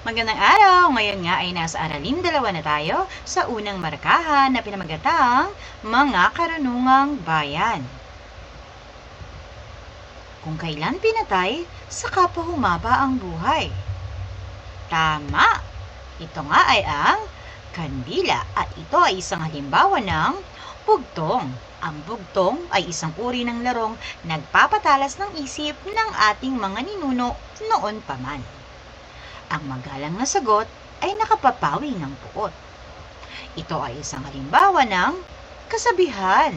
Magandang araw! Ngayon nga ay nasa aralin dalawa na tayo sa unang markahan na pinamagatang Mga Karunungang Bayan. Kung kailan pinatay, saka pa humaba ang buhay. Tama! Ito nga ay ang kandila at ito ay isang halimbawa ng bugtong. Ang bugtong ay isang uri ng larong nagpapatalas ng isip ng ating mga ninuno noon pa man. Ang magalang na sagot ay nakapapawi ng puot. Ito ay isang halimbawa ng kasabihan.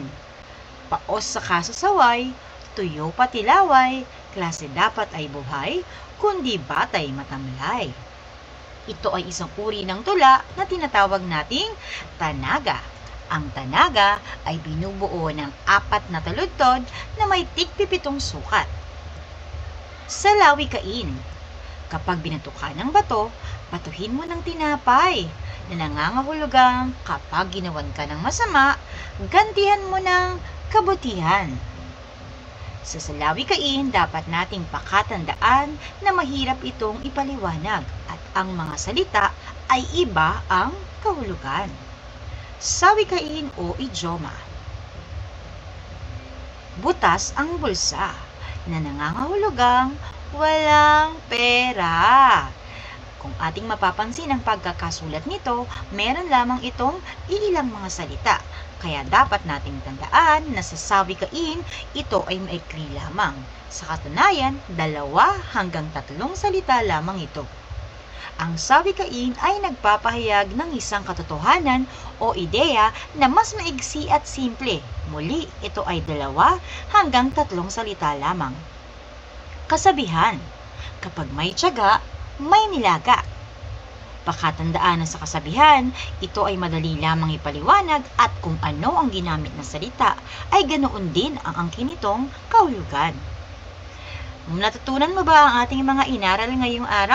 Paos sa kasasaway, tuyo pati laway, klase dapat ay buhay, kundi batay matamlay. Ito ay isang uri ng tula na tinatawag nating tanaga. Ang tanaga ay binubuo ng 4 na taludtod na may tig-7 sukat. Sa lawikain, kapag binatukan ng bato, batuhin mo ng tinapay na nangangahulugang kapag ginawan ka ng masama, gantihan mo ng kabutihan. Sa salawikain, dapat nating pakatandaan na mahirap itong ipaliwanag at ang mga salita ay iba ang kahulugan. Sawikain o idioma. Butas ang bulsa na nangangahulugang walang pera. Kung ating mapapansin ang pagkakasulat nito, meron lamang itong iilang mga salita. Kaya dapat nating tandaan na sa sawikain, ito ay maikli lamang. Sa katunayan, 2 hanggang 3 salita lamang ito. Ang sawikain ay nagpapahayag ng isang katotohanan o ideya na mas maigsi at simple. Muli, ito ay 2 hanggang 3 salita lamang. Kasabihan, kapag may tiyaga, may nilaga. Pakatandaan na sa kasabihan, ito ay madali lamang ipaliwanag at kung ano ang ginamit na salita, ay ganoon din ang angkin nitong kahulugan. Natutunan mo ba ang ating mga inaral ngayong araw?